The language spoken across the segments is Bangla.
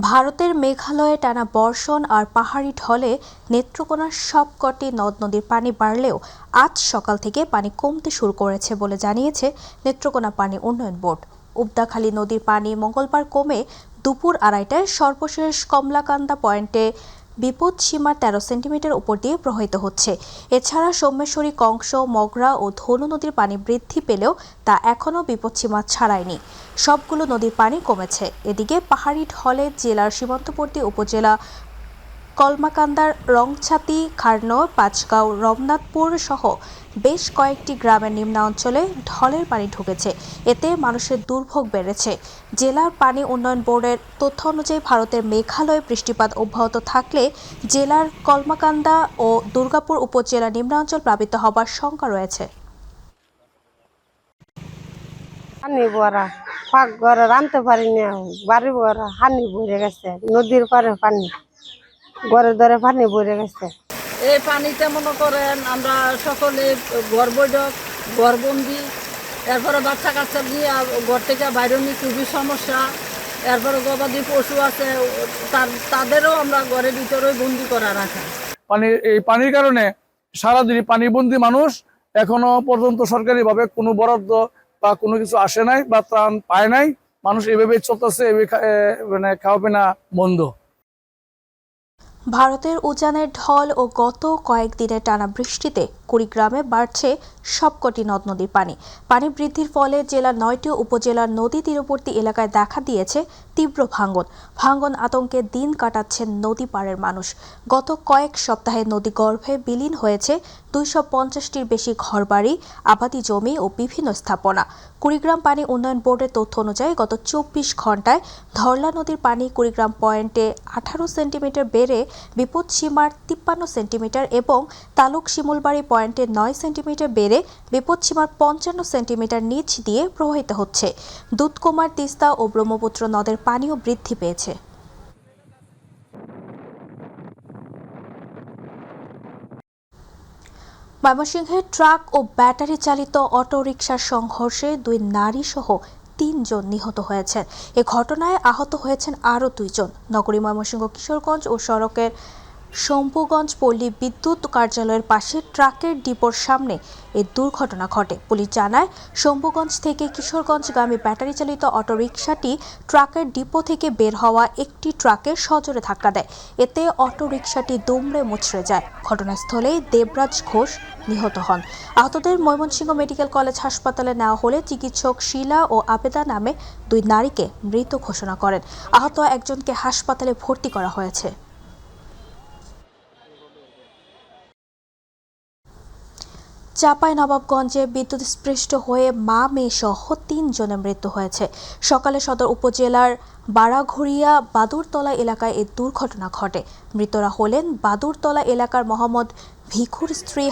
ভারতের মেঘালয়ে টানা বর্ষণ আর পাহাড়ি ঢলে নেত্রকোনার সবকটি নদ নদীর পানি বাড়লেও আজ সকাল থেকে পানি কমতে শুরু করেছে বলে জানিয়েছে নেত্রকোনা পানি উন্নয়ন বোর্ড। উবদাখালী নদীর পানি মঙ্গলবার কমে দুপুর আড়াইটায় সর্বশেষ কমলাকান্দা পয়েন্টে বিপদসীমার ১৩ সেন্টিমিটার উপর দিয়ে প্রবাহিত হচ্ছে। এছাড়া সোমেশ্বরী, কংস, মগরা ও ধনু নদীর পানি বৃদ্ধি পেলেও তা এখনও বিপদসীমা ছাড়ায়নি। সবগুলো নদীর পানি কমেছে। এদিকে পাহাড়ি ঢলে জেলার সীমান্তবর্তী উপজেলা কলমাকান্দার রংছাতি, খারনৌ, পাঁচগাঁও, রমনাথপুর সহ বেশ কয়েকটি গ্রামের নিম্নাঞ্চলে ঢলের পানি ঢুকেছে। এতে মানুষের দুর্ভোগ বেড়েছে। জেলার পানি উন্নয়ন বোর্ডের তথ্য অনুযায়ী ভারতের মেঘালয়ে বৃষ্টিপাত অব্যাহত থাকলে জেলার কলমাকান্দা ও দুর্গাপুর উপজেলা নিম্নাঞ্চল প্লাবিত হবার শঙ্কা রয়েছে। পানি ভরা পাক ঘরে রাঁধতে পারি না, বাড়ি ভরা হানি ভরে গেছে, নদীর পারে পানি, ঘরে ধরে পানি ভরে গেছে। এই পানিতে মনে করেন আমরা সকলে ঘরবন্দি, এরপরে বাচ্চা কাচ্চা নিয়ে ঘর থেকে বাইরে নিয়ে খুবই সমস্যা। এরপরে গবাদি পশু আছে, তাদেরও আমরা ঘরের ভিতরে বন্দি করা রাখা। এই পানির কারণে সারাদিনই পানিবন্দী মানুষ। এখনো পর্যন্ত সরকারিভাবে কোনো বরাদ্দ বা কোনো কিছু আসে নাই বা ত্রাণ পায় নাই। মানুষ এভাবেই চলতেছে, মানে খাওয়া পেনা বন্ধ। ভারতের উজানের ঢল ও গত কয়েকদিনের টানা বৃষ্টিতে কুড়িগ্রামে বাড়ছে সবকটি নদ নদীর পানি। পানি বৃদ্ধির ফলে জেলার ৯টি উপজেলার নদী তীরবর্তী এলাকায় দেখা দিয়েছে তীব্র ভাঙ্গন আতঙ্কে দিন কাটাচ্ছেন নদী পাড়ের মানুষ। গত কয়েক সপ্তাহে নদী গর্ভে বিলীন হয়েছে ২৫০টির বেশি ঘরবাড়ি, আবাদি জমি ও বিভিন্ন স্থাপনা। কুড়িগ্রাম পানি উন্নয়ন বোর্ডের তথ্য অনুযায়ী গত ২৪ ঘণ্টায় ধরলা নদীর পানি কুড়িগ্রাম পয়েন্টে ১৮ সেন্টিমিটার বেড়ে বিপদসীমার ৫৩ সেন্টিমিটার এবং তালুক শিমুলবাড়ি পয়েন্টে ৯ সেন্টিমিটার বেড়ে বিপদসীমার ৫৫ সেন্টিমিটার নিচ দিয়ে প্রবাহিত হচ্ছে। দুধকুমার, তিস্তা ও ব্রহ্মপুত্র নদের পানিও বৃদ্ধি পেয়েছে। ময়মনসিংহে ট্রাক ও ব্যাটারি চালিত অটোরিকশার সংঘর্ষে ২ নারী সহ ৩ জন নিহত হয়েছেন। এ ঘটনায় আহত হয়েছেন আরও ২ জন। নগরী ময়মনসিংহ কিশোরগঞ্জ ও সড়কের শম্ভুগঞ্জ পল্লী বিদ্যুৎ কার্যালয়ের পাশে ট্রাকের ডিপোর সামনে এই দুর্ঘটনা ঘটে। পুলিশ জানায়, শম্ভুগঞ্জ থেকে কিশোরগঞ্জগামী ব্যাটারি চালিত অটোরিকশাটি ট্রাকের ডিপো থেকে বের হওয়া একটি ট্রাকে সজোরে ধাক্কা দেয়। এতে অটোরিকশাটি দুমড়ে মুচড়ে যায়। ঘটনাস্থলেই দেবরাজ ঘোষ নিহত হন। আহতদের ময়মনসিংহ মেডিকেল কলেজ হাসপাতালে নেওয়া হলে চিকিৎসক শিলা ও আবেদা নামে ২ নারীকে মৃত ঘোষণা করেন। আহত একজনকে হাসপাতালে ভর্তি করা হয়েছে। চাঁপাইনবাবগঞ্জে বিদ্যুৎস্পৃষ্ট হয়ে মা মেয়ে সহ ৩ জনের মৃত্যু হয়েছে। সকালে সদর উপজেলার বাড়াঘড়িয়া বাদুরতলা এলাকায় এই দুর্ঘটনা ঘটে। মৃতরা হলেন বাদুরতলা এলাকার মোহাম্মদ ভিখুর স্ত্রী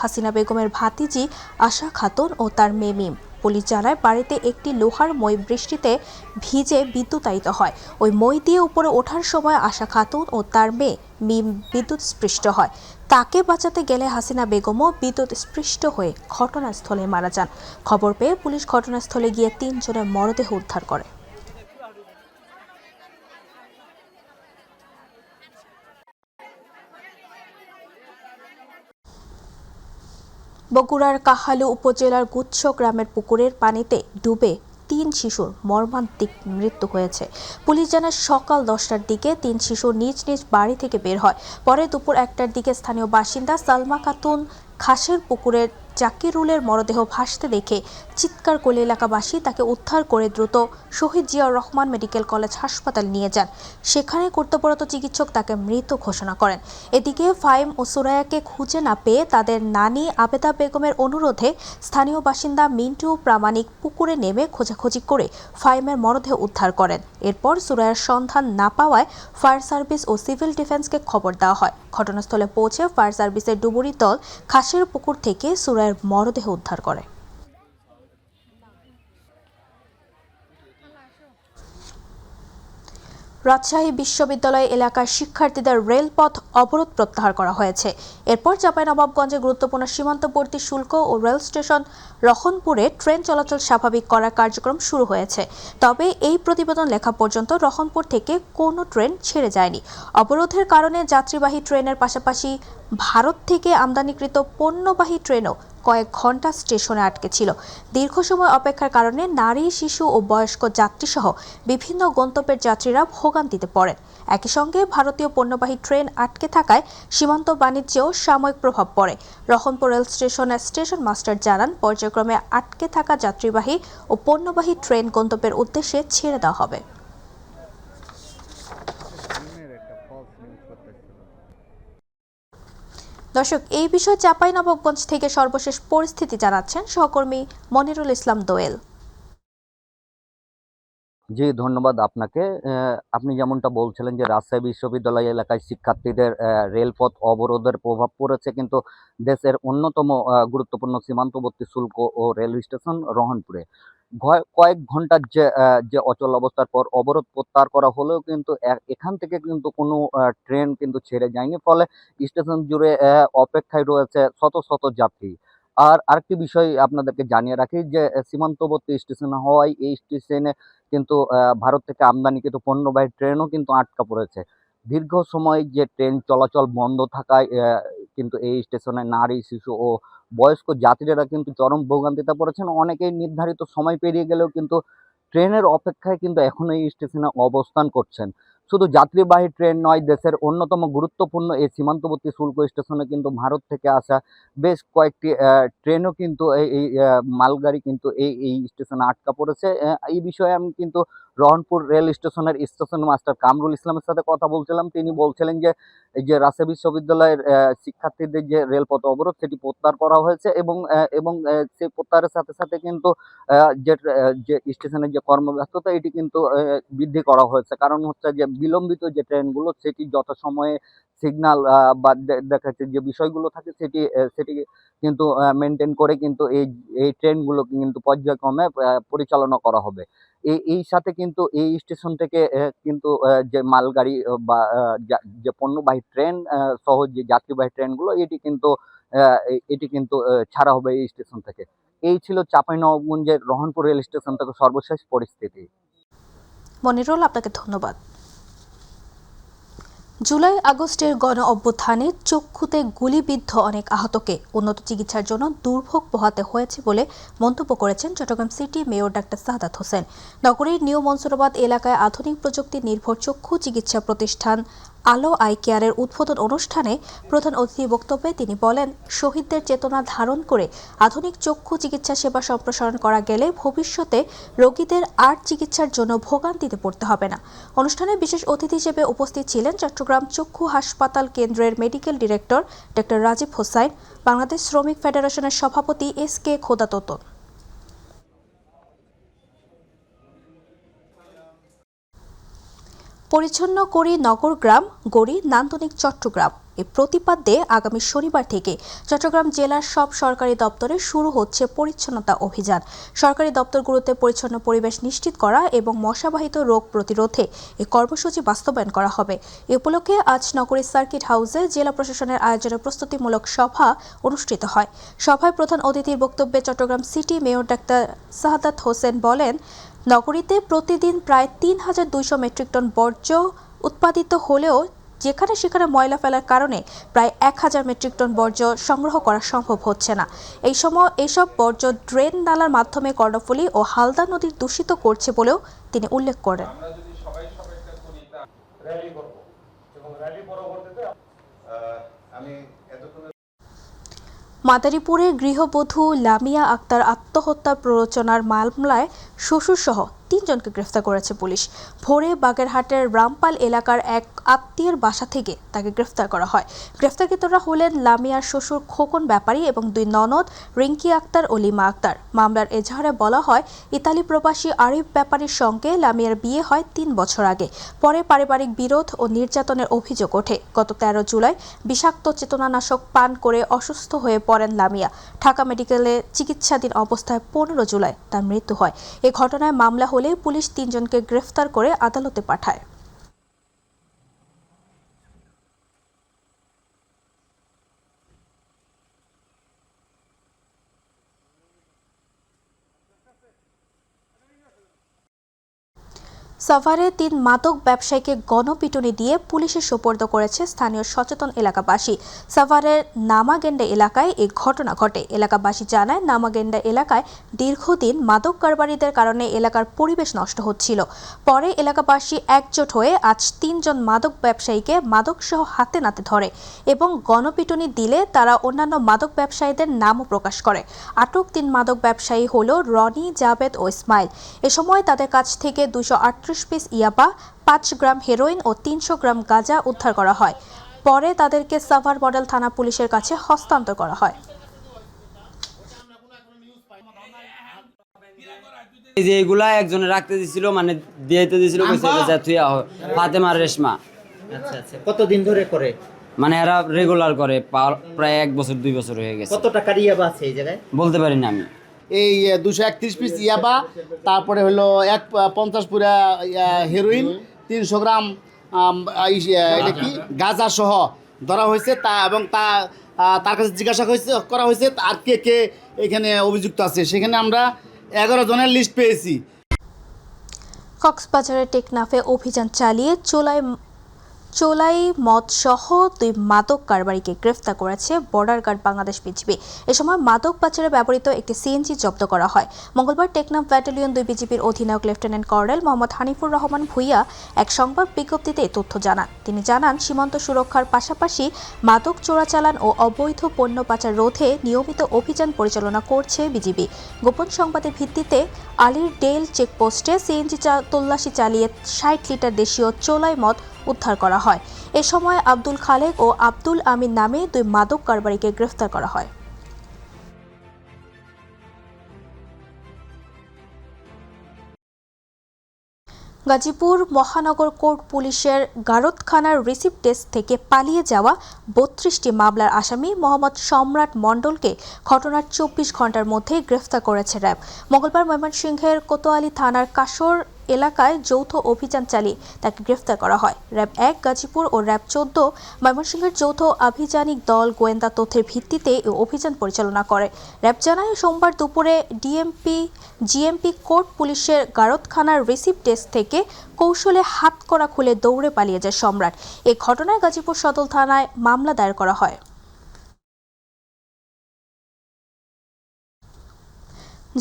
হাসিনা বেগমের ভাতিজি আশা খাতুন ও তার মেয়ে মিম। পুলিশ জানায়, বাড়িতে একটি লোহার মই বৃষ্টিতে ভিজে বিদ্যুতায়িত হয়। ওই মই দিয়ে উপরে ওঠার সময় আশা খাতুন ও তার মেয়ে মিম বিদ্যুৎস্পৃষ্ট হয়। তাকে বাঁচাতে গেলে হাসিনা বেগমও বিদ্যুৎস্পৃষ্ট হয়ে ঘটনাস্থলে মারা যান। খবর পেয়ে পুলিশ ঘটনাস্থলে গিয়ে ৩ জনের মরদেহ উদ্ধার করে। বগুড়ার কাহালু উপজেলার গুচ্ছ গ্রামের পুকুরের পানিতে ডুবে ৩ শিশুর মর্মান্তিক মৃত্যু হয়েছে। পুলিশ জানায়, সকাল ১০টার দিকে ৩ শিশু নিজ নিজ বাড়ি থেকে বের হয়। পরে দুপুর ১টার দিকে স্থানীয় বাসিন্দা সালমা খাতুন খাসের পুকুরের জাকিরুলের মরদেহ ভাসতে দেখে চিৎকার করলে এলাকাবাসী তাকে উদ্ধার করে দ্রুত শহীদ জিয়াউর রহমান মেডিকেল কলেজ হাসপাতালে নিয়ে যান। সেখানে কর্তব্যরত চিকিৎসক তাকে মৃত ঘোষণা করেন। এদিকে ফাইম ও সুরায়াকে খুঁজে না পেয়ে তাদের নানি আবেদা বেগমের অনুরোধে স্থানীয় বাসিন্দা মিন্টু প্রামাণিক পুকুরে নেমে খোঁজাখুঁজি করে ফাইমের মরদেহ উদ্ধার করেন। এরপর সুরায়ার সন্ধান না পাওয়ায় ফায়ার সার্ভিস ও সিভিল ডিফেন্সকে খবর দেওয়া হয়। ঘটনাস্থলে পৌঁছে ফায়ার সার্ভিসের ডুবুরি দল খাসের পুকুর থেকে সুরায়ের মরদেহ উদ্ধার করে। রাজশাহী বিশ্ববিদ্যালয় এলাকার শিক্ষার্থীদের রেলপথ অবরোধ প্রত্যাহার করা হয়েছে। এরপর চাঁপাইনবাবগঞ্জে গুরুত্বপূর্ণ সীমান্তবর্তী শুল্ক ও রেল স্টেশন রহনপুরে ট্রেন চলাচল স্বাভাবিক করার কার্যক্রম শুরু হয়েছে। তবে এই প্রতিবেদন লেখা পর্যন্ত রহনপুর থেকে কোনো ট্রেন ছেড়ে যায়নি। অবরোধের কারণে যাত্রীবাহী ট্রেনের পাশাপাশি ভারত থেকে আমদানিকৃত পণ্যবাহী ট্রেনও কয়েক ঘন্টা স্টেশনে আটকে ছিল। দীর্ঘ সময় অপেক্ষার কারণে নারী, শিশু ও বয়স্ক যাত্রীসহ বিভিন্ন গন্তব্যের যাত্রীরা ভোগান্তিতে পড়েন। একই সঙ্গে ভারতীয় পণ্যবাহী ট্রেন আটকে থাকায় সীমান্ত বাণিজ্যেও সাময়িক প্রভাব পড়ে। রহনপুর রেল স্টেশনের স্টেশন মাস্টার জানান, পর্যায়ক্রমে আটকে থাকা যাত্রীবাহী ও পণ্যবাহী ট্রেন গন্তব্যের উদ্দেশ্যে ছেড়ে দেওয়া হবে। দর্শক, এই বিষয়ে চাঁপাইনবাবগঞ্জ থেকে সর্বশেষ পরিস্থিতি জানাচ্ছেন সহকর্মী মনিরুল ইসলাম দোয়েল। জি, ধন্যবাদ আপনাকে। আপনি যেমনটা বলছিলেন যে রাজশাহী বিশ্ববিদ্যালয় এলাকায় শিক্ষার্থীদের রেলপথ অবরোধের প্রভাব পড়েছে, কিন্তু দেশের অন্যতম গুরুত্বপূর্ণ সীমান্তবর্তী শুল্ক ও রেল স্টেশন রহনপুরে কয়েক ঘন্টার যে অচল অবস্থার পর অবরোধ প্রত্যাহার করা হলেও কিন্তু এখান থেকে কিন্তু কোনো ট্রেন কিন্তু ছেড়ে যায়নি। ফলে স্টেশন জুড়ে অপেক্ষায় রয়েছে শত শত যাত্রী। আর আরেকটি বিষয় আপনাদেরকে জানিয়ে রাখি যে সীমান্তবর্তী স্টেশন হওয়ায় এই স্টেশনে কিন্তু ভারত থেকে আমদানিকৃত পণ্যবাহী ট্রেনও কিন্তু আটকা পড়েছে। দীর্ঘ সময় যে ট্রেন চলাচল বন্ধ থাকায় কিন্তু এই স্টেশনে নারী, শিশু ও বয়স্ক যাত্রীরা কিন্তু চরম ভোগান্তিতে পড়েছেন। অনেকেই নির্ধারিত সময় পেরিয়ে গেলেও কিন্তু ট্রেনের অপেক্ষায় কিন্তু এখনো এই স্টেশনে অবস্থান করছেন। শুধু যাত্রীবাহী ট্রেন নয়, দেশের অন্যতম গুরুত্বপূর্ণ এই সীমান্তবর্তী শুল্ক স্টেশনে কিন্তু ভারত থেকে আসা বেশ কয়েকটি ট্রেনও কিন্তু এই মালগাড়ি কিন্তু এই স্টেশনে আটকা পড়েছে। এই বিষয়ে আমি কিন্তু রহনপুর রেল স্টেশনের স্টেশন মাস্টার কামরুল ইসলামের সাথে কথা বলছিলাম। তিনি বলছিলেন যে এই যে রাজশাহী বিশ্ববিদ্যালয়ের শিক্ষার্থীদের যে রেলপথ অবরোধ সেটি প্রত্যাহার করা হয়েছে এবং সেই প্রত্যাহারের সাথে সাথে কিন্তু যে স্টেশনের যে কর্মব্যস্ততা এটি কিন্তু বৃদ্ধি করা হয়েছে। কারণ হচ্ছে যে বিলম্বিত যে ট্রেনগুলো সেটি যথাসময়ে সিগন্যাল বা দেখা যাচ্ছে যে বিষয়গুলো থাকে সেটি কিন্তু মেনটেন করে কিন্তু এই ট্রেনগুলো কিন্তু পর্যায়ক্রমে পরিচালনা করা হবে। এই সাথে কিন্তু এই স্টেশন থেকে কিন্তু যে মালগাড়ি বা যে পণ্যবাহী ট্রেন সহ যে যাত্রীবাহী ট্রেনগুলো এটি কিন্তু ছাড়া হবে এই স্টেশন থেকে। এই ছিল চাঁপাইনবাবগঞ্জের রহনপুর রেল স্টেশন থেকে সর্বশেষ পরিস্থিতি। মনিরুল, আপনাকে ধন্যবাদ। জুলাই আগস্টের গণ অভ্যুত্থানে চক্ষুতে গুলিবিদ্ধ অনেক আহতকে উন্নত চিকিৎসার জন্য দুর্ভোগ পোহাতে হয়েছে বলে মন্তব্য করেছেন Chittagong city mayor doctor Shahadat Hossain. নগরীর নিউ মনসুরাবাদ এলাকায় আধুনিক প্রযুক্তি নির্ভর চক্ষু চিকিৎসা প্রতিষ্ঠান আলো আই কেয়ারের উদ্বোধন অনুষ্ঠানে প্রধান অতিথি বক্তব্যে তিনি বলেন, শহীদদের চেতনা ধারণ করে আধুনিক চক্ষু চিকিৎসা সেবা সম্প্রসারণ করা গেলে ভবিষ্যতে রোগীদের আর চিকিৎসার জন্য ভোগান্তিতে পড়তে হবে না। অনুষ্ঠানে বিশেষ অতিথি হিসেবে উপস্থিত ছিলেন চট্টগ্রাম চক্ষু হাসপাতাল কেন্দ্রের medical director doctor Rajib Hossain, Bangladesh শ্রমিক ফেডারেশনের সভাপতি SK খোদা তোতন। পরিচ্ছন্ন করি নগর গ্রাম, গড়ি নান্দনিক চট্টগ্রাম এই প্রতিপাদ্যে আগামী শনিবার থেকে চট্টগ্রাম জেলার সব সরকারি দপ্তরে শুরু হচ্ছে পরিচ্ছন্নতা অভিযান। সরকারি দপ্তরগুলোতে পরিচ্ছন্ন পরিবেশ নিশ্চিত করা এবং মশাবাহিত রোগ প্রতিরোধে এই কর্মসূচি বাস্তবায়ন করা হবে। এ উপলক্ষে আজ নগরীর সার্কিট হাউসে জেলা প্রশাসনের আয়োজনে প্রস্তুতিমূলক সভা অনুষ্ঠিত হয়। সভায় প্রধান অতিথির বক্তব্যে Chittagong city mayor doctor Shahadat Hossain বলেন, নগরীতে প্রতিদিন প্রায় 3200 মেট্রিক টন বর্জ্য উৎপাদিত হলেও যেখানে সেখানে ময়লা ফেলার কারণে প্রায় 1000 মেট্রিক টন বর্জ্য সংগ্রহ করা সম্ভব হচ্ছে না। এই সময় এসব বর্জ্য ড্রেন নালার মাধ্যমে কর্ণফুলী ও হালদা নদীর দূষিত করছে বলেও তিনি উল্লেখ করেন। মাদারীপুরে গৃহবধূ লামিয়া আক্তার আত্মহত্যা প্ররোচনার মামলায় শ্বশুরসহ 3 জনকে গ্রেফতার করেছে পুলিশ। ভোরে বাগেরহাটের রামপাল এলাকার এক আত্মীয়ের বাসা থেকে তাকে গ্রেফতার করা হয়। গ্রেফতারকৃতরা হলেন লামিয়ার শ্বশুর খোকন ব্যাপারী এবং 2 ননদ রিঙ্কি আক্তার ও লিমা আক্তার। মামলার এজাহারে বলা হয়, ইতালি প্রবাসী আরিফ ব্যাপারীর সঙ্গে লামিয়ার বিয়ে হয় 3 বছর আগে। পরে পারিবারিক বিরোধ ও নির্যাতনের অভিযোগ ওঠে। গত 13 জুলাই বিষাক্ত চেতনানাশক পান করে অসুস্থ হয়ে পড়েন লামিয়া। ঢাকা মেডিকেলে চিকিৎসাধীন অবস্থায় 15 জুলাই তার মৃত্যু হয়। এ ঘটনায় মামলা হলে পুলিশ 3 জনকে গ্রেফতার করে আদালতে পাঠায়। সাভারে ৩ মাদক ব্যবসায়ীকে গণপিটুনি দিয়ে পুলিশে সোপর্দ করেছে স্থানীয় সচেতন এলাকাবাসী। সাভারের নামাগেন্ডা এলাকায় এই ঘটনা ঘটে। এলাকাবাসী জানায়, নামাগেন্ডা এলাকায় দীর্ঘদিন মাদক কারবারিদের কারণে এলাকার পরিবেশ নষ্ট হচ্ছিল। পরে এলাকাবাসী একজোট হয়ে আজ ৩ জন মাদক ব্যবসায়ীকে মাদকসহ হাতে নাতে ধরে এবং গণপিটুনি দিলে তারা অন্যান্য মাদক ব্যবসায়ীদের নামও প্রকাশ করে। আটক ৩ মাদক ব্যবসায়ী হল রনি, জাবেদ ও ইসমাইল। এ সময় তাদের কাছ থেকে 238 পিস ইয়াবা, 5 গ্রাম হেরোইন ও 300 গ্রাম গাঁজা উদ্ধার করা হয়। পরে তাদেরকে সাভার মডেল থানা পুলিশের কাছে হস্তান্তর করা হয়। এই যে এগুলা একজনে রাখতে দিছিল, মানে দিতে দিছিল ফাতেমা রেশমা। আচ্ছা আচ্ছা, কতদিন ধরে করে? মানে এরা রেগুলার করে, প্রায় 1 বছর 2 বছর হয়ে গেছে। কত টাকার ইয়াবা আছে এই জায়গায় বলতে পারি না আমি। এই 231 পিস ইয়াবা, তারপরে হলো 50 পুরা হেরোইন, 300 গ্রাম এটা কি গাঁজা সহ ধরা হয়েছে। এবং তার কাছে জিজ্ঞাসা করা হয়েছে আর কে কে এখানে অভিযুক্ত আছে। সেখানে আমরা 11 জনের লিস্ট পেয়েছি। কক্সবাজারের টেকনাফে অভিযান চালিয়ে চোলাই মদ সহ 2 মাদক কারবারিকে গ্রেফতার করেছে বর্ডার গার্ড বাংলাদেশ বিজিবি। এ সময় মাদক পাচারে ব্যবহৃত একটি সিএনজি জব্দ করা হয়। মঙ্গলবার টেকনাফ ব্যাটালিয়ন 2 বিজিবির অধিনায়ক লেফটেন্যান্ট কর্নেল মোহাম্মদ হানিফুর রহমান ভুইয়া এক সংবাদ বিজ্ঞপ্তিতে এই তথ্য জানান। তিনি জানান, সীমান্ত সুরক্ষার পাশাপাশি মাদক চোরাচালান ও অবৈধ পণ্য পাচার রোধে নিয়মিত অভিযান পরিচালনা করছে বিজিবি। গোপন সংবাদের ভিত্তিতে আলীর ডেল চেকপোস্টে সিএনজি তল্লাশি চালিয়ে 60 লিটার দেশীয় চোলাই মদ উদ্ধার করা হয়। এ সময় আব্দুল খালেক ও আব্দুল আমিন নামে 2 মাদক কারবারিকে গ্রেফতার করা হয়। গাজীপুর মহানগর কোর্ট পুলিশের গারদখানার রিসিভ ডেস্ক থেকে পালিয়ে যাওয়া 32টি মামলার আসামি মোহাম্মদ সম্রাট মণ্ডলকে ঘটনার 24 ঘন্টার মধ্যে গ্রেফতার করেছে র্যাব। মঙ্গলবার ময়মনসিংহের কোতোয়ালি থানার কাশর এলাকায় যৌথ অভিযান চালিয়ে তাকে গ্রেফতার করা হয়। র্যাব 1 গাজীপুর ও র্যাব 14 ময়মনসিংহের যৌথ আভিযানিক দল গোয়েন্দা তথ্যের ভিত্তিতে এই অভিযান পরিচালনা করে। র্যাব জানায়, সোমবার দুপুরে জিএমপি কোর্ট পুলিশের গারদখানার রিসিভ ডেস্ক থেকে কৌশলে হাতকড়া খুলে দৌড়ে পালিয়ে যায় সম্রাট। এ ঘটনায় গাজীপুর সদর থানায় মামলা দায়ের করা হয়।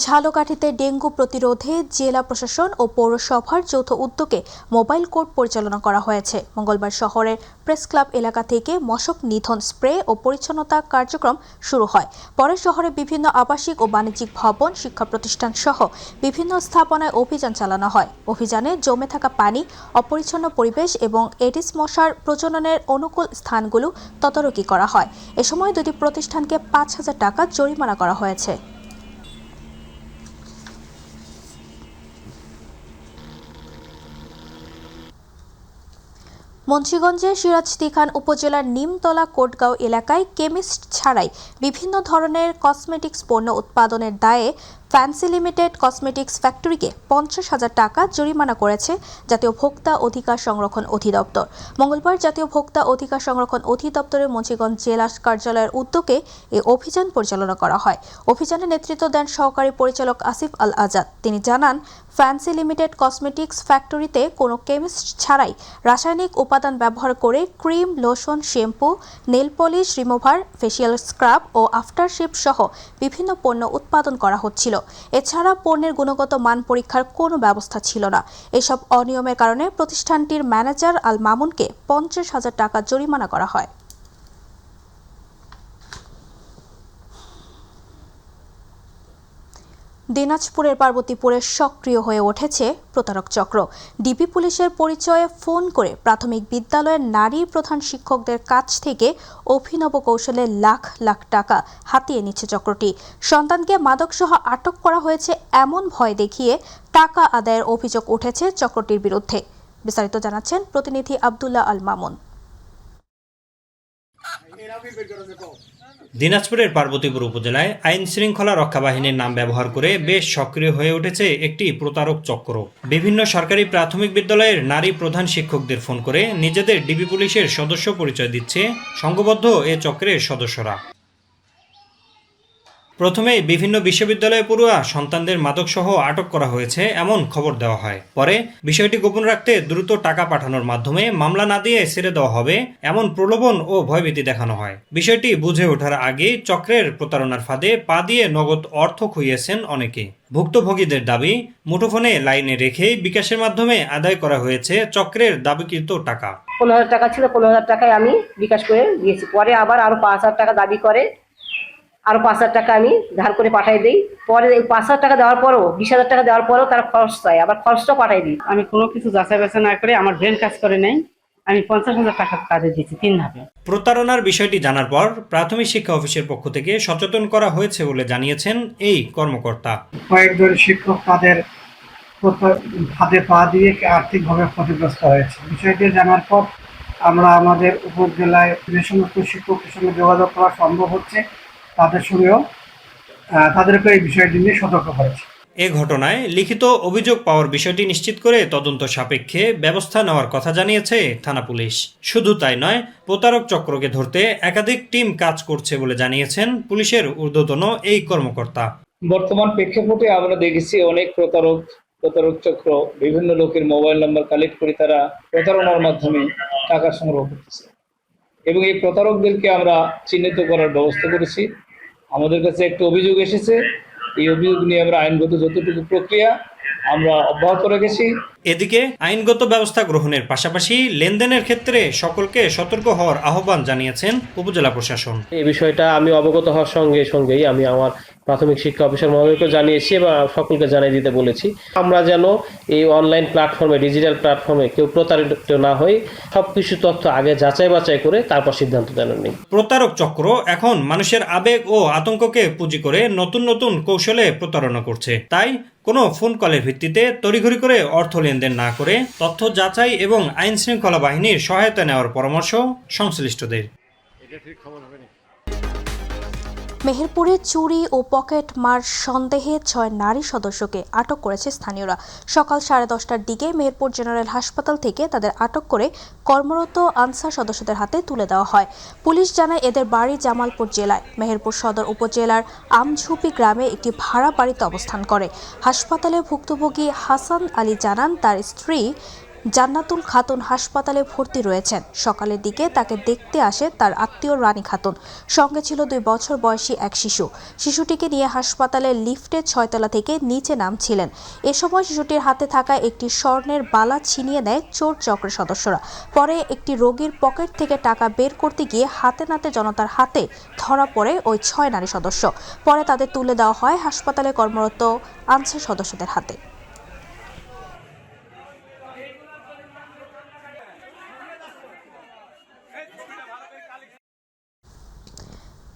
ঝালকাঠিতে ডেঙ্গু প্রতিরোধে জেলা প্রশাসন ও পৌরসভার যৌথ উদ্যোগে মোবাইল কোর্ট পরিচালনা করা হয়েছে। মঙ্গলবার শহরের প্রেস ক্লাব এলাকা থেকে মশক নিধন স্প্রে ও পরিচ্ছন্নতা কার্যক্রম শুরু হয়। পরে শহরে বিভিন্ন আবাসিক ও বাণিজ্যিক ভবন, শিক্ষা প্রতিষ্ঠান সহ বিভিন্ন স্থাপনায় অভিযান চালানো হয়। অভিযানে জমে থাকা পানি, অপরিচ্ছন্ন পরিবেশ এবং এডিস মশার প্রজননের অনুকূল স্থানগুলো তদারকি করা হয়। এ সময় 2টি প্রতিষ্ঠানকে 5,000 টাকা জরিমানা করা হয়েছে। মুন্সিগঞ্জের সিরাজদিখান উপজেলার নিমতলা কোটগাঁও এলাকায় কেমিস্ট ছাড়াই বিভিন্ন ধরনের কসমেটিক্স পণ্য উৎপাদনের দায়ে ফ্যান্সি লিমিটেড কসমেটিক্স ফ্যাক্টরিকে 50,000 টাকা জরিমানা করেছে জাতীয় ভোক্তা অধিকার সংরক্ষণ অধিদপ্তর। মঙ্গলবার জাতীয় ভোক্তা অধিকার সংরক্ষণ অধিদপ্তরের মুন্সিগঞ্জ জেলা কার্যালয়ের উদ্যোগে এই অভিযান পরিচালনা করা হয়। অভিযানে নেতৃত্ব দেন সহকারী পরিচালক আসিফ আল আজাদ। তিনি জানান, ফ্যান্সি লিমিটেড কসমেটিক্স ফ্যাক্টরিতে কোনো কেমিস্ট ছাড়াই রাসায়নিক উপাদান ব্যবহার করে cream, lotion, shampoo, nail polish remover, facial scrub ও আফটারশেভ সহ বিভিন্ন পণ্য উৎপাদন করা হচ্ছিল। এছাড়া পণ্যের গুণগত মান পরীক্ষার কোনো ব্যবস্থা ছিল না। এসব অনিয়মের কারণে প্রতিষ্ঠানটির ম্যানেজার আল মামুনকে 50,000 টাকা জরিমানা করা হয়। দিনাজপুরের পার্বতীপুরে সক্রিয় হয়ে উঠেছে প্রতারক চক্র। ডিবি পুলিশের পরিচয়ে ফোন করে প্রাথমিক বিদ্যালয়ের নারী প্রধান শিক্ষকদের কাছ থেকে অভিনব কৌশলে লাখ লাখ টাকা হাতিয়ে নিচ্ছে চক্রটি। সন্তানকে মাদকসহ আটক করা হয়েছে এমন ভয় দেখিয়ে টাকা আদায়ের অভিযোগ উঠেছে চক্রটির বিরুদ্ধে। বিস্তারিত জানাচ্ছেন প্রতিনিধি আব্দুল্লাহ আল মামুন। দিনাজপুরের পার্বতীপুর উপজেলায় আইন শৃঙ্খলা রক্ষা বাহিনীর নাম ব্যবহার করে বেশ সক্রিয় হয়ে উঠেছে একটি প্রতারক চক্র। বিভিন্ন সরকারি প্রাথমিক বিদ্যালয়ের নারী প্রধান শিক্ষকদের ফোন করে নিজেদের ডিবি পুলিশের সদস্য পরিচয় দিচ্ছে সংঘবদ্ধ এ চক্রের সদস্যরা। প্রথমে বিভিন্ন বিশ্ববিদ্যালয়ে পড়ুয়া সন্তানদের মাদকসহ আটক করা হয়েছে এমন খবর দেওয়া হয়। পরে বিষয়টি গোপন রাখতে দ্রুত টাকা পাঠানোর মাধ্যমে মামলা না দিয়ে ছেড়ে দেওয়া হবে এমন প্রলোভন ও ভয়ভীতি দেখানো হয়। বিষয়টি বুঝে ওঠার আগেই চক্রের প্রতারণার ফাঁদে পা দিয়ে নগদ অর্থ খুইয়েছেন অনেকে। ভুক্তভোগীদের দাবি, মুঠোফোনে লাইনে রেখেই বিকাশের মাধ্যমে আদায় করা হয়েছে চক্রের দাবিকৃত টাকা। 15,000 টাকা ছিল, 15,000 টাকায় আমি বিকাশ করে দিয়েছি। পরে আবার আরো 5,000 টাকা দাবি করে, আরো 5,000 টাকা আমি ধার করে পাঠাই দিই। পরে এই 5,000 টাকা দেওয়ার পরও 20,000 টাকা দেওয়ার পরও তারা খরচ চায়, আবার খরচটাও পাঠাই দিই। আমি কোনো কিছু যাচাই বাছাই না করে আমার ব্রেন কাজ করে নেই, আমি 50,000 টাকা কাজে দিয়েছি 3 ধাপে। প্রতারণার বিষয়টি জানার পর প্রাথমিক শিক্ষা অফিসের পক্ষ থেকে সচেতন করা হয়েছে বলে জানিয়েছেন এই কর্মকর্তা। কয়েকজন শিক্ষক তাদের হাতে পা দিয়ে আর্থিকভাবে ক্ষতিগ্রস্ত হয়েছে। বিষয়টি জানার পর আমরা আমাদের উপজেলায় যে সমস্ত শিক্ষকের সঙ্গে যোগাযোগ করা সম্ভব হচ্ছে তাদেরকে এই বিষয়টি নিয়ে সতর্ক করেছি। এ ঘটনায় লিখিত অভিযোগ পাওয়ার বিষয়টি নিশ্চিত করে তদন্ত সাপেক্ষে ব্যবস্থা নেওয়ার কথা জানিয়েছে থানা পুলিশ। শুধু তাই নয়, প্রতারক চক্রকে ধরতে একাধিক টিম কাজ করছে বলে জানিয়েছেন পুলিশের ঊর্ধ্বতন এই কর্মকর্তা। বর্তমান প্রেক্ষাপটে আমরা দেখেছি অনেক প্রতারক চক্র বিভিন্ন লোকের মোবাইল নাম্বার কালেক্ট করে তারা প্রতারণার মাধ্যমে টাকা সংগ্রহ করতেছে এবং এই প্রতারকদেরকে আমরা চিহ্নিত করার ব্যবস্থা করেছি। আমাদের কাছে একটা অভিযোগ এসেছে, এই অভিযোগ নিয়ে আমরা আইনগত যতটুকু প্রক্রিয়া আমরা অব্যাহত রেখেছি। এদিকে আইনগত ব্যবস্থা গ্রহণের পাশাপাশি লেনদেনের ক্ষেত্রে সকলকে সতর্ক হওয়ার আহ্বান জানিয়েছেন উপজেলা প্রশাসন। এই বিষয়টা আমি অবগত হওয়ার সঙ্গেই আমি আমার প্রাথমিক শিক্ষা অফিসার মহোদয়কে জানিয়েছি এবং সকলকে জানিয়ে দিতে বলেছি। আমরা যেন এই অনলাইন প্ল্যাটফর্মে, ডিজিটাল প্ল্যাটফর্মে কেউ প্রতারিত না হই, সবকিছু তথ্য আগে যাচাই বাছাই করে তারপর সিদ্ধান্ত যেন নেই। প্রতারক চক্র এখন মানুষের আবেগ ও আতঙ্ককে পুঁজি করে নতুন নতুন কৌশলে প্রতারণা করছে। তাই কোনো ফোন কলের ভিত্তিতে তড়িঘড়ি করে অর্থ লেনদেন না করে তথ্য যাচাই এবং আইন শৃঙ্খলা বাহিনীর সহায়তা নেওয়ার পরামর্শ সংশ্লিষ্টদের। মেহেরপুরে চুরি ও পকেট মার সন্দেহে 6 নারী সদস্যকে আটক করেছে স্থানীয়রা। সকাল 10:30টার দিকে মেহেরপুর জেনারেল হাসপাতাল থেকে তাদের আটক করে কর্মরত আনসার সদস্যদের হাতে তুলে দেওয়া হয়। পুলিশ জানায় এদের বাড়ি জামালপুর জেলায়। মেহেরপুর সদর উপজেলার আমঝুপি গ্রামে একটি ভাড়া বাড়িতে অবস্থান করে। হাসপাতালে ভুক্তভোগী হাসান আলী জানান তার স্ত্রী জান্নাতুল খাতুন হাসপাতালে ভর্তি রয়েছেন। সকালের দিকে তাকে দেখতে আসে তার আত্মীয় রানী খাতুন। সঙ্গে ছিল 2 বছর বয়সী এক শিশু। শিশুটিকে নিয়ে হাসপাতালের লিফটে 6 তলা থেকে নিচে নামছিলেন। এ সময় শিশুটির হাতে থাকা একটি স্বর্ণের বালা ছিনিয়ে নেয় চোর চক্রের সদস্যরা। পরে একটি রোগীর পকেট থেকে টাকা বের করতে গিয়ে হাতে নাতে জনতার হাতে ধরা পড়ে ওই 6 নারী সদস্য। পরে তাদের তুলে দেওয়া হয় হাসপাতালে কর্মরত আনসার সদস্যদের হাতে।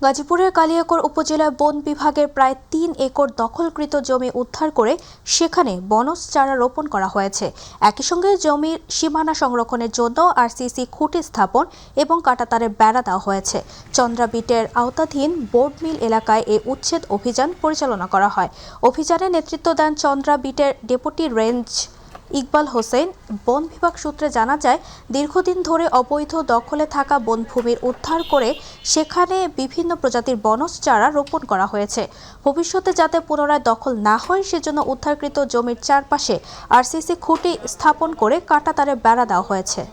গাজীপুরের কালিয়াকৈর উপজেলায় বন বিভাগের প্রায় 3 একর দখলকৃত জমি উদ্ধার করে সেখানে বনজ চারা রোপণ করা হয়েছে। একই সঙ্গে জমির সীমানা সংরক্ষণের জন্য আরসিসি খুঁটি স্থাপন এবং কাঁটাতারের বেড়া দেওয়া হয়েছে। চন্দ্রাবিটের আওতাধীন বোর্ড মিল এলাকায় এই উচ্ছেদ অভিযান পরিচালনা করা হয়। অভিযানে নেতৃত্ব দেন চন্দ্রাবিটের ডেপুটি রেঞ্জ ইকবাল হোসেন। বন বিভাগ সূত্রে জানা যায়, দীর্ঘদিন ধরে অবৈধ দখলে থাকা বনভূমির উদ্ধার করে সেখানে বিভিন্ন প্রজাতির বনজ চারা রোপণ করা হয়েছে। ভবিষ্যতে যাতে পুনরায় দখল না হয় সেজন্য উদ্ধারকৃত জমির চারপাশে আরসিসি খুঁটি স্থাপন করে কাঁটাতারে বেড়া দেওয়া হয়েছে।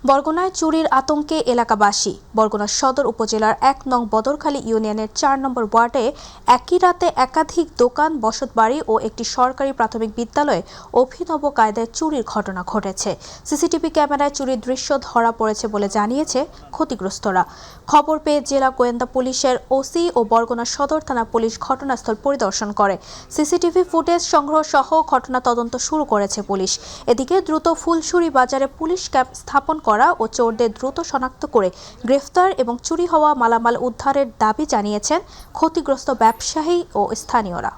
বরগুনায় চুরির আতঙ্কে এলাকাবাসী। বরগুনা সদর উপজেলার 1 নং বদরখালী ইউনিয়নের 4 নম্বর ওয়ার্ডে একই রাতে একাধিক দোকান, বসতবাড়ি ও একটি সরকারি প্রাথমিক বিদ্যালয়ে অভিনব কায়দায় চুরির ঘটনা ঘটেছে। সিসিটিভি ক্যামেরায় চুরির দৃশ্য ধরা পড়েছে বলে জানিয়েছে ক্ষতিগ্রস্তরা। খবর পেয়ে জেলা গোয়েন্দা পুলিশের ওসি ও বরগুনা সদর থানা পুলিশ ঘটনাস্থল পরিদর্শন করে। সিসিটিভি ফুটেজ সংগ্রহ সহ ঘটনা তদন্ত শুরু করেছে পুলিশ। এদিকে দ্রুত ফুলছড়ি বাজারে পুলিশ ক্যাম্প স্থাপন করা ও চোরদের দ্রুত শনাক্ত করে গ্রেফতার এবং চুরি হওয়া মালামাল উদ্ধারের দাবি জানিয়েছেন ক্ষতিগ্রস্ত ব্যবসায়ী ও স্থানীয়রা।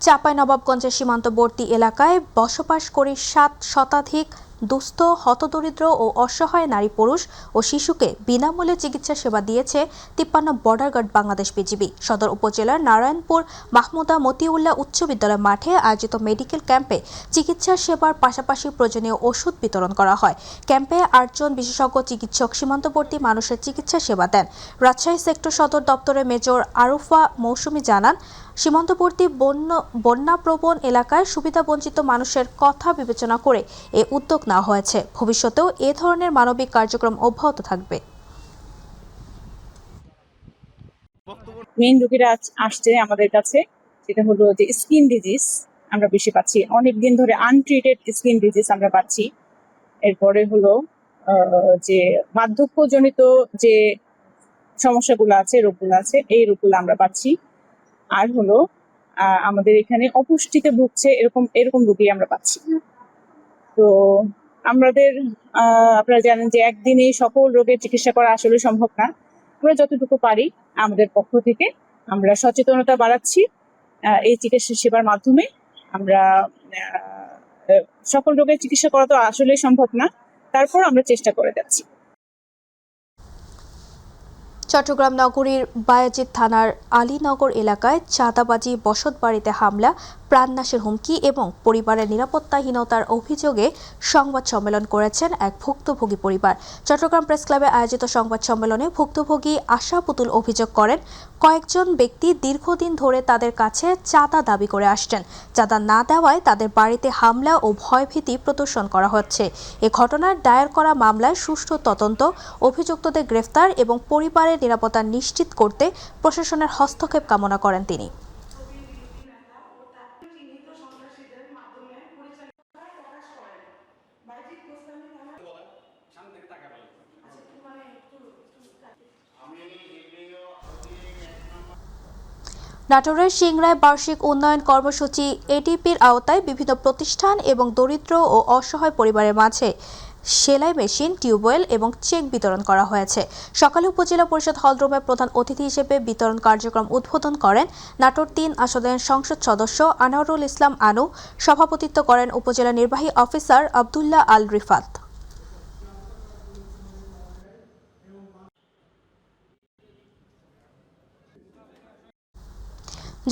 চাঁপাইনবাবগঞ্জের সীমান্তবর্তী এলাকায় বসবাস করে 7 শতাধিক দুস্থ, হতদরিদ্র ও অসহায় নারী, পুরুষ ও শিশুকে বিনামূল্যে চিকিৎসা সেবা দিয়েছে 53 বর্ডার গার্ড বাংলাদেশ বিজিবি। সদর উপজেলার নারায়ণপুর মাহমুদা মতিউল্লাহ উচ্চ বিদ্যালয় মাঠে আয়োজিত মেডিকেল ক্যাম্পে চিকিৎসা সেবার পাশাপাশি প্রয়োজনীয় ওষুধ বিতরণ করা হয়। ক্যাম্পে 8 জন বিশেষজ্ঞ চিকিৎসক সীমান্তবর্তী মানুষের চিকিৎসা সেবা দেন। রাজশাহী সেক্টর সদর দপ্তরের মেজর আরুফা মৌসুমী জানান, সীমান্তবর্তী বন্যাপ্রবণ এলাকায় সুবিধাবঞ্চিত মানুষের কথা বিবেচনা করে এ উদ্যোগ নেওয়া হয়েছে। ভবিষ্যতেও এ ধরনের মানবিক কার্যক্রম অব্যাহত থাকবে। মেইন রোগীরা আসছে আমাদের কাছে, সেটা হলো যে স্কিন ডিজিজ আমরা বেশি পাচ্ছি, অনেকদিন ধরে আনট্রিটেড স্কিন ডিজিজ আমরা পাচ্ছি। এরপরে হলো যে বার্ধক্যজনিত যে সমস্যাগুলো আছে, রোগগুলো আছে, এই রোগগুলো আমরা পাচ্ছি। আর হলো আমাদের এখানে অপুষ্টিতে ভুগছে এরকম রোগী আমরা পাচ্ছি। তো আমাদের আপনারা জানেন যে একদিনে সকল রোগের চিকিৎসা করা আসলে সম্ভব না। আমরা যতটুকু পারি আমাদের পক্ষ থেকে আমরা সচেতনতা বাড়াচ্ছি। এই চিকিৎসা সেবার মাধ্যমে আমরা সকল রোগের চিকিৎসা করা তো আসলে সম্ভব না, তারপর আমরা চেষ্টা করে যাচ্ছি। চট্টগ্রাম নগরীর বায়াজিৎ থানার আলীনগর এলাকায় চাঁদাবাজি, বসতবাড়িতে হামলা, প্রাণনাশের হুমকি এবং পরিবারের নিরাপত্তাহীনতার অভিযোগে সংবাদ সম্মেলন করেছেন এক ভুক্তভোগী পরিবার। চট্টগ্রাম প্রেস ক্লাবে আয়োজিত সংবাদ সম্মেলনে ভুক্তভোগী আশা পুতুল অভিযোগ করেন, কয়েকজন ব্যক্তি দীর্ঘদিন ধরে তাদের কাছে চাঁদা দাবি করে আসছেন। চাঁদা না দেওয়ায় তাদের বাড়িতে হামলা ও ভয়ভীতি প্রদর্শন করা হচ্ছে। এ ঘটনার দায়ের করা মামলায় সুষ্ঠু তদন্ত, অভিযুক্তদের গ্রেফতার এবং পরিবারের নিরাপত্তা নিশ্চিত করতে প্রশাসনের হস্তক্ষেপ কামনা করেন তিনি। নাটোরের সিংড়ায় বার্ষিক উন্নয়ন কর্মসূচি এডিপির আওতায় বিভিন্ন প্রতিষ্ঠান এবং দরিদ্র ও অসহায় পরিবারের মাঝে সেলাই মেশিন, টিউবওয়েল এবং চেক বিতরণ করা হয়েছে। সকালে উপজেলা পরিষদ হলরুমে প্রধান অতিথি হিসেবে বিতরণ কার্যক্রম উদ্বোধন করেন নাটোর 3 আসনের সংসদ সদস্য আনোয়ারুল ইসলাম আনু। সভাপতিত্ব করেন উপজেলা নির্বাহী অফিসার আব্দুল্লাহ আল রিফাত।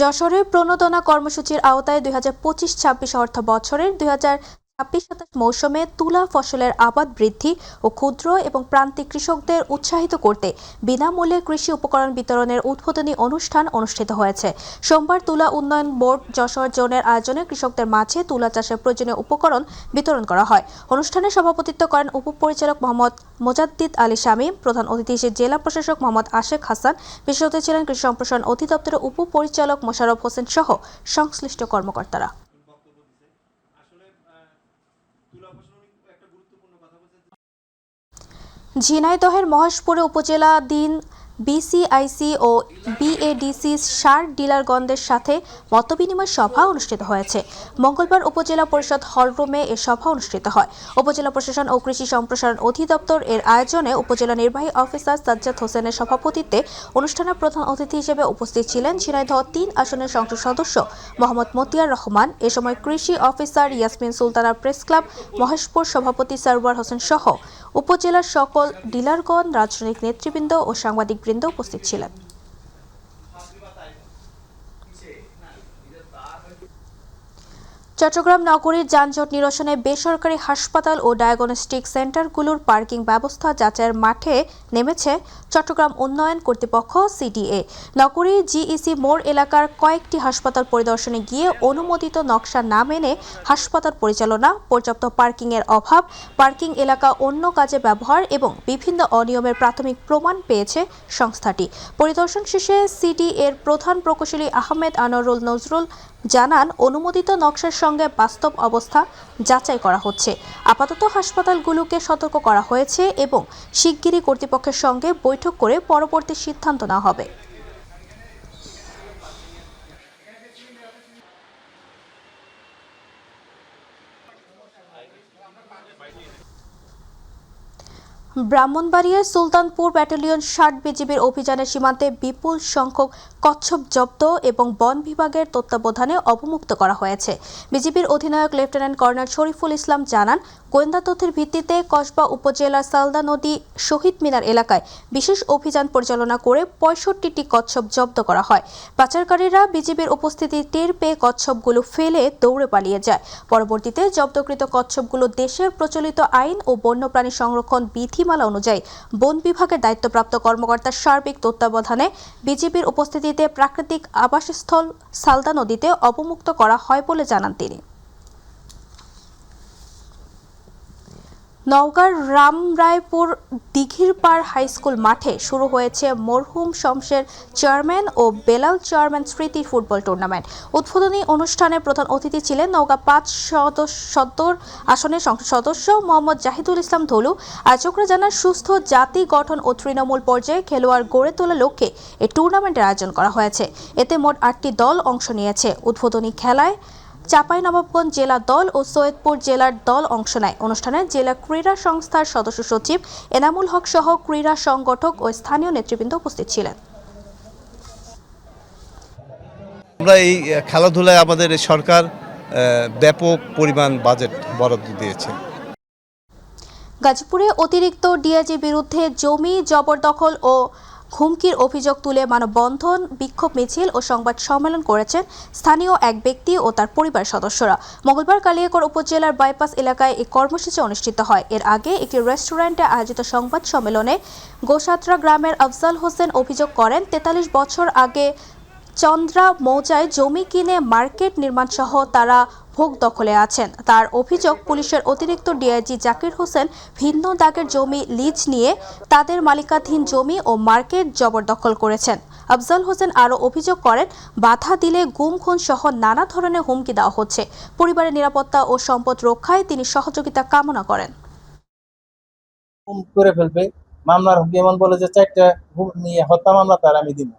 যশোরে প্রণোদনা কর্মসূচির আওতায় 2025-26 অর্থ বছরের 2026-27 মৌসুমে তুলা ফসলের আবাদ বৃদ্ধি ও ক্ষুদ্র এবং প্রান্তিক কৃষকদের উৎসাহিত করতে বিনামূল্যে কৃষি উপকরণ বিতরণের উদ্বোধনী অনুষ্ঠান অনুষ্ঠিত হয়েছে। সোমবার তুলা উন্নয়ন বোর্ড যশোর জোনের আয়োজনে কৃষকদের মাঝে তুলা চাষের প্রয়োজনীয় উপকরণ বিতরণ করা হয়। অনুষ্ঠানে সভাপতিত্ব করেন উপপরিচালক মোহাম্মদ মোজাদ্দিদ আলী শামীম। প্রধান অতিথি হিসেবে জেলা প্রশাসক মোহাম্মদ আশেক হাসান, বিশেষ অতিথি ছিলেন কৃষি সম্প্রসারণ অধিদপ্তরের উপপরিচালক মোশাররফ হোসেন সহ সংশ্লিষ্ট কর্মকর্তারা। ঝিনাইদহের মহেশপুরে উপজেলা দিন বিসিআইসি ও বিএডিসি সার ডিলারগণদের সাথে মতবিনিময় সভা অনুষ্ঠিত হয়েছে। মঙ্গলবার উপজেলা পরিষদ হলরুমে এ সভা অনুষ্ঠিত হয়। উপজেলা প্রশাসন ও কৃষি সম্প্রসারণ অধিদপ্তর এর আয়োজনে উপজেলা নির্বাহী অফিসার সাজ্জাদ হোসেনের সভাপতিত্বে অনুষ্ঠানে প্রধান অতিথি হিসেবে উপস্থিত ছিলেন ঝিনাইদহ 3 আসনের সংসদ সদস্য মোহাম্মদ মতিয়ার রহমান। এ সময় কৃষি officer Yasmin Sultana, press club Maheshpur সভাপতি সারওয়ার হোসেন সহ উপজেলার সকল ডিলারগণ, রাজনৈতিক নেতৃবৃন্দ ও সাংবাদিকবৃন্দ উপস্থিত ছিলেন। চট্টগ্রাম নগরীর যানজট নিরসনে বেসরকারি হাসপাতাল ও ডায়াগনস্টিক সেন্টারগুলোর পার্কিং ব্যবস্থা যাচাইয়ের মাঠে নেমেছে চট্টগ্রাম উন্নয়ন কর্তৃপক্ষ সিডিএ। নগরীর জিইসি মোড় এলাকার কয়েকটি হাসপাতাল পরিদর্শনে গিয়ে অনুমোদিত নকশা না মেনে হাসপাতাল পরিচালনা, পর্যাপ্ত পার্কিংয়ের অভাব, পার্কিং এলাকা অন্য কাজে ব্যবহার এবং বিভিন্ন অনিয়মের প্রাথমিক প্রমাণ পেয়েছে সংস্থাটি। পরিদর্শন শেষে সিডিএর প্রধান প্রকৌশলী আহমেদ আনোয়ারুল নজরুল জানান, অনুমোদিত নকশার সঙ্গে বাস্তব অবস্থা যাচাই করা হচ্ছে। আপাতত হাসপাতালগুলোকে সতর্ক করা হয়েছে এবং শিগগিরই কর্তৃপক্ষের সঙ্গে বৈঠক করে পরবর্তী সিদ্ধান্ত নেওয়া হবে। ব্রাহ্মণবাড়িয়ার সুলতানপুর ব্যাটালিয়ন 60 বিজিবির অভিযানে সীমান্তে বিপুল সংখ্যক কচ্ছপ জব্দ এবং বন বিভাগের তত্ত্বাবধানে অবমুক্ত করা হয়েছে। বিজিবির অধিনায়ক লেফটেন্যান্ট কর্নেল শরীফুল ইসলাম জানান, গোয়েন্দা তথ্যের ভিত্তিতে কসবা উপজেলার সালদা নদী শহীদ মিনার এলাকায় বিশেষ অভিযান পরিচালনা করে 65টি কচ্ছপ জব্দ করা হয়। পাচারকারীরা বিজিবির উপস্থিতি টের পেয়ে কচ্ছপগুলো ফেলে দৌড়ে পালিয়ে যায়। পরবর্তীতে জব্দকৃত কচ্ছপগুলো দেশের প্রচলিত আইন ও বন্যপ্রাণী সংরক্ষণ বিধিমালা অনুযায়ী বন বিভাগের দায়িত্বপ্রাপ্ত কর্মকর্তার সার্বিক তত্ত্বাবধানে বিজিবির উপস্থিতিতে প্রাকৃতিক আবাসস্থল সালদা নদীতে অবমুক্ত করা হয় বলে জানান তিনি। নওগাঁর রামরায়পুর দিঘিরপাড় হাইস্কুল মাঠে শুরু হয়েছে মরহুম শমশের চেয়ারম্যান ও বেলাল চেয়ারম্যান স্মৃতি ফুটবল টুর্নামেন্ট। উদ্বোধনী অনুষ্ঠানে প্রধান অতিথি ছিলেন নওগাঁ 5 সদর আসনের সংসদ সদস্য মোহাম্মদ জাহিদুল ইসলাম ধলু। আয়োজকরা জানান, সুস্থ জাতি গঠন ও তৃণমূল পর্যায়ে খেলোয়াড় গড়ে তোলার লক্ষ্যে এই টুর্নামেন্টের আয়োজন করা হয়েছে। এতে মোট 8টি দল অংশ নিয়েছে। উদ্বোধনী খেলায় চাঁপাইনবাবগঞ্জ জেলা দল ও সৈয়দপুর জেলার দল অংশ নেয়। অনুষ্ঠানে জেলা ক্রীড়া সংস্থার সদস্য সচিব এনামুল হক সহ ক্রীড়া সংগঠক ও স্থানীয় নেতৃবৃন্দ উপস্থিত ছিলেন। আমরা এই খেলাধুলায় আমাদের সরকার ব্যাপক পরিমাণ বাজেট বরাদ্দ দিয়েছে। গাজীপুরে অতিরিক্ত ডিআইজির বিরুদ্ধে জমি জবরদখল ও হুমকির অভিযোগ তুলে মানববন্ধন, বিক্ষোভ মিছিল ও সংবাদ সম্মেলন করেছেন স্থানীয় এক ব্যক্তি ও তার পরিবার সদস্যরা। মঙ্গলবার কালিয়াকৈর উপজেলার বাইপাস এলাকায় এই কর্মসূচি অনুষ্ঠিত হয়। এর আগে একটি রেস্টুরেন্টে আয়োজিত সংবাদ সম্মেলনে গোসাত্রা গ্রামের আফজাল হোসেন অভিযোগ করেন, 43 বছর আগে চন্দ্রা মৌজায় জমি কিনে মার্কেট নির্মাণ সহ তারা ভোগ দখলে আছেন। তার অভিযোগ, পুলিশের অতিরিক্ত ডিআইজি জাকির হোসেন ভিন্ন দাগের জমি লিজ নিয়ে তাদের মালিকাধীন জমি ও মার্কেট জবরদখল করেছেন। আফজাল হোসেন আরও অভিযোগ করেন, বাধা দিলে গুম খুন সহ নানা ধরনের হুমকি দেওয়া হচ্ছে। পরিবারের নিরাপত্তা ও সম্পদ রক্ষায় তিনি সহযোগিতা কামনা করেন। করে ফেলবে মামলার হুমকি, এমন বলে যে 4টা হত্যা মামলা তার আমি দিব।